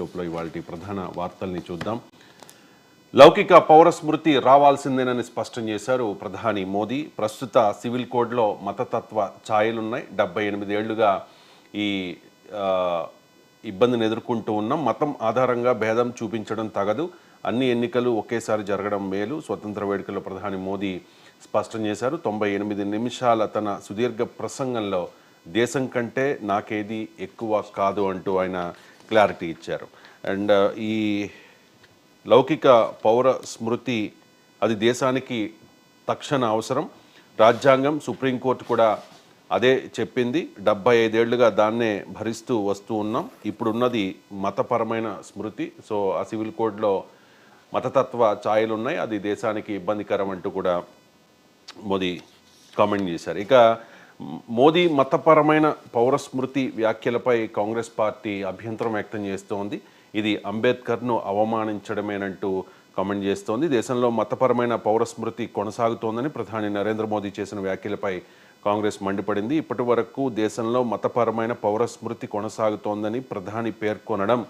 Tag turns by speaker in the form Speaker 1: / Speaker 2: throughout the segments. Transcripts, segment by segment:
Speaker 1: బయోస్కోప్లో ఇవాల్టి ప్రధాన వార్తల్ని చూద్దాం. లౌకిక పౌర స్మృతి రావాల్సిందేనని స్పష్టం చేశారు ప్రధాని మోదీ. ప్రస్తుత సివిల్ కోడ్లో మతతత్వ ఛాయలున్నాయి. 78 ఏళ్లుగా ఈ ఇబ్బందిని ఎదుర్కొంటూ ఉన్నాం. మతం ఆధారంగా భేదం చూపించడం తగదు. అన్ని ఎన్నికలు ఒకేసారి జరగడం మేలు. స్వతంత్ర వేడుకల్లో ప్రధాని మోదీ స్పష్టం చేశారు. 98 నిమిషాల తన సుదీర్ఘ ప్రసంగంలో దేశం కంటే నాకేది ఎక్కువ కాదు అంటూ ఆయన క్లారిటీ ఇచ్చారు. అండ్ ఈ లౌకిక పౌర స్మృతి అది దేశానికి తక్షణ అవసరం. రాజ్యాంగం, సుప్రీంకోర్టు కూడా అదే చెప్పింది. 75 ఏళ్లుగా దాన్నే భరిస్తూ వస్తూ ఉన్నాం. ఇప్పుడున్నది మతపరమైన స్మృతి. సో ఆ సివిల్ కోడ్లో మతతత్వ ఛాయలు ఉన్నాయి. అది దేశానికి ఇబ్బందికరం అంటూ కూడా మోదీ కామెంట్ చేశారు. ఇక మోదీ మతపరమైన పౌర స్మృతి వ్యాఖ్యలపై కాంగ్రెస్ పార్టీ అభ్యంతరం వ్యక్తం చేస్తోంది. ఇది అంబేద్కర్ను అవమానించడమేనంటూ కామెంట్ చేస్తోంది. దేశంలో మతపరమైన పౌర స్మృతి కొనసాగుతోందని ప్రధాని నరేంద్ర మోదీ చేసిన వ్యాఖ్యలపై కాంగ్రెస్ మండిపడింది. ఇప్పటి వరకు దేశంలో మతపరమైన పౌర స్మృతి కొనసాగుతోందని ప్రధాని పేర్కొనడం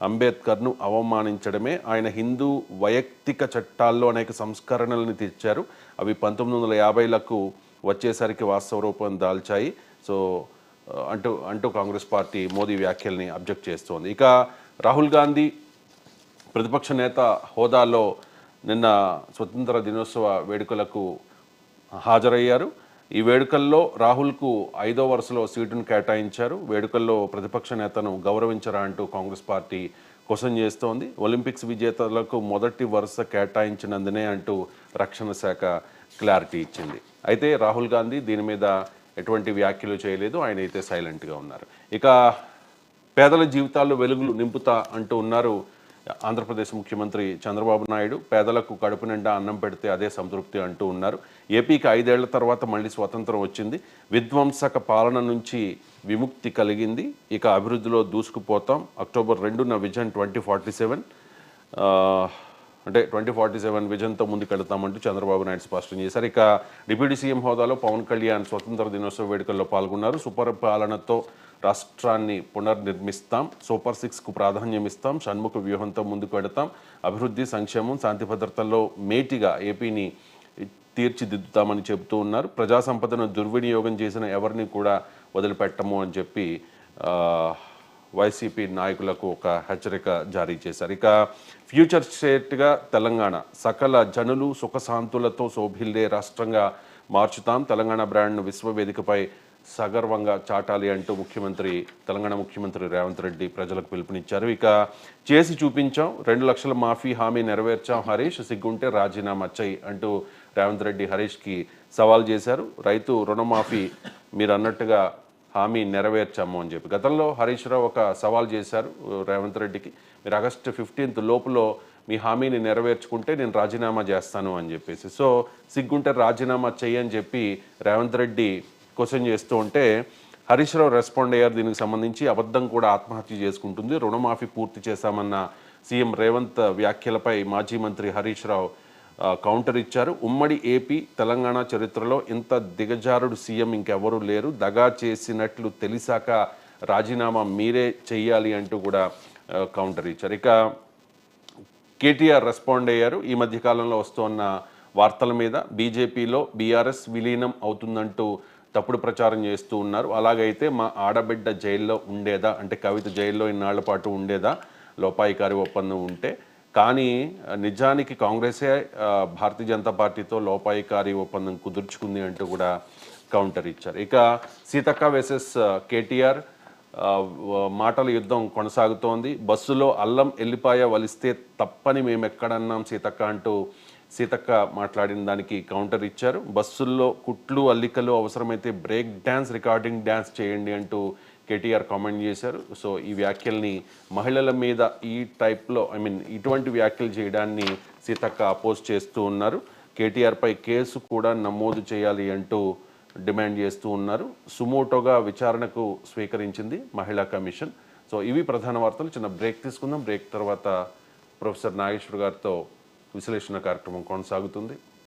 Speaker 1: అంబేద్కర్ను అవమానించడమే. ఆయన హిందూ వైయక్తిక చట్టాల్లో అనేక సంస్కరణలను తెచ్చారు. అవి 1950లకు వచ్చేసరికి వాస్తవ రూపం దాల్చాయి. సో అంటూ కాంగ్రెస్ పార్టీ మోదీ వ్యాఖ్యల్ని అబ్జెక్ట్ చేస్తోంది. ఇక రాహుల్ గాంధీ ప్రతిపక్ష నేత హోదాలో నిన్న స్వతంత్ర దినోత్సవ వేడుకలకు హాజరయ్యారు. ఈ వేడుకల్లో రాహుల్కు 5వ వరుసలో సీటును కేటాయించారు. వేడుకల్లో ప్రతిపక్ష నేతను గౌరవించరా అంటూ కాంగ్రెస్ పార్టీ క్వశ్చన్ చేస్తోంది. ఒలింపిక్స్ విజేతలకు మొదటి వరుస కేటాయించినందునే అంటూ రక్షణ శాఖ క్లారిటీ ఇచ్చింది. అయితే రాహుల్ గాంధీ దీని మీద ఎటువంటి వ్యాఖ్యలు చేయలేదు. ఆయన అయితే సైలెంట్గా ఉన్నారు. ఇక పేదల జీవితాల్లో వెలుగులు నింపుతా అంటూ ఉన్నారు ఆంధ్రప్రదేశ్ ముఖ్యమంత్రి చంద్రబాబు నాయుడు. పేదలకు కడుపు నిండా అన్నం పెడితే అదే సంతృప్తి అంటూ ఉన్నారు. ఏపీకి 5 ఏళ్ల తర్వాత మళ్ళీ స్వతంత్రం వచ్చింది. విధ్వంసక పాలన నుంచి విముక్తి కలిగింది. ఇక అభివృద్ధిలో దూసుకుపోతాం. అక్టోబర్ 2న విజన్ 2047 అంటే 2047 విజన్తో ముందుకెళ్తామంటూ చంద్రబాబు నాయుడు స్పష్టం చేశారు. ఇక డిప్యూటీ సీఎం హోదాలో పవన్ కళ్యాణ్ స్వతంత్ర దినోత్సవ వేడుకల్లో పాల్గొన్నారు. సుపరిపాలనతో రాష్ట్రాన్ని పునర్నిర్మిస్తాం, సూపర్ 6కు ప్రాధాన్యం ఇస్తాం, షణ్ముఖ వ్యూహంతో ముందుకు వెడతాం, అభివృద్ధి, సంక్షేమం, శాంతి భద్రతల్లో మేటిగా ఏపీని తీర్చిదిద్దుతామని చెబుతూ ఉన్నారు. ప్రజా సంపదను దుర్వినియోగం చేసిన ఎవరిని కూడా వదిలిపెట్టము అని చెప్పి వైసీపీ నాయకులకు ఒక హెచ్చరిక జారీ చేశారు. ఇక ఫ్యూచర్ స్టేట్గా తెలంగాణ సకల జనులు సుఖశాంతులతో శోభిల్లే రాష్ట్రంగా మార్చుతాం, తెలంగాణ బ్రాండ్ను విశ్వవేదికపై సగర్వంగా చాటాలి అంటూ తెలంగాణ ముఖ్యమంత్రి రేవంత్ రెడ్డి ప్రజలకు పిలుపునిచ్చారు. ఇక చేసి చూపించాం, 2 లక్షల మాఫీ హామీ నెరవేర్చాం, హరీష్ సిగ్గుంటే రాజీనామా చెయ్యి అంటూ రేవంత్ రెడ్డి హరీష్కి సవాల్ చేశారు. రైతు రుణమాఫీ మీరు అన్నట్టుగా హామీ నెరవేర్చాము అని చెప్పి గతంలో హరీష్ రావు ఒక సవాల్ చేశారు రేవంత్ రెడ్డికి. మీరు ఆగస్టు 15 లోపులో మీ హామీని నెరవేర్చుకుంటే నేను రాజీనామా చేస్తాను అని చెప్పేసి. సో సిగ్గుంటే రాజీనామా చెయ్యి అని చెప్పి రేవంత్ రెడ్డి క్వశ్చన్ చేస్తూ ఉంటే హరీష్ రావు రెస్పాండ్ అయ్యారు. దీనికి సంబంధించి అబద్ధం కూడా ఆత్మహత్య చేసుకుంటుంది, రుణమాఫీ పూర్తి చేశామన్న సీఎం రేవంత్ వ్యాఖ్యలపై మాజీ మంత్రి హరీష్ రావు కౌంటర్ ఇచ్చారు. ఉమ్మడి ఏపీ తెలంగాణ చరిత్రలో ఇంత దిగజారుడు సీఎం ఇంకెవరూ లేరు, దగా చేసినట్లు తెలిసాక రాజీనామా మీరే చెయ్యాలి అంటూ కూడా కౌంటర్ ఇచ్చారు. ఇక కేటీఆర్ రెస్పాండ్ అయ్యారు. ఈ మధ్యకాలంలో వస్తున్న వార్తల మీద బీజేపీలో బీఆర్ఎస్ విలీనం అవుతుందంటూ తప్పుడు ప్రచారం చేస్తూ ఉన్నారు. అలాగైతే మా ఆడబిడ్డ జైల్లో ఉండేదా, అంటే కవిత జైల్లో ఇన్నాళ్ల పాటు ఉండేదా లోపాయికారి ఒప్పందం ఉంటే. కానీ నిజానికి కాంగ్రెసే భారతీయ జనతా పార్టీతో లోపాయికారి ఒప్పందం కుదుర్చుకుంది అంటూ కూడా కౌంటర్ ఇచ్చారు. ఇక సీతక్క వర్సెస్ కేటీఆర్ మాటల యుద్ధం కొనసాగుతోంది. బస్సులో అల్లం ఎల్లిపాయ వలిస్తే తప్పని మేము ఎక్కడన్నాం సీతక్క అంటూ సీతక్క మాట్లాడిన దానికి కౌంటర్ ఇచ్చారు. బస్సుల్లో కుట్లు అల్లికలు అవసరమైతే బ్రేక్ డ్యాన్స్, రికార్డింగ్ డ్యాన్స్ చేయండి అంటూ కేటీఆర్ కామెంట్ చేశారు. సో ఈ వ్యాఖ్యల్ని మహిళల మీద ఈ టైప్లో ఇటువంటి వ్యాఖ్యలు చేయడాన్ని సీతక్క అపోజ్ చేస్తూ ఉన్నారు. కేటీఆర్పై కేసు కూడా నమోదు చేయాలి అంటూ డిమాండ్ చేస్తూ ఉన్నారు. సుమోటోగా విచారణకు స్వీకరించింది మహిళా కమిషన్. సో ఇవి ప్రధాన వార్తలు. చిన్న బ్రేక్ తీసుకుందాం. బ్రేక్ తర్వాత ప్రొఫెసర్ నాగేశ్వర్ గారితో విశ్లేషణ కార్యక్రమం కొనసాగుతుంది.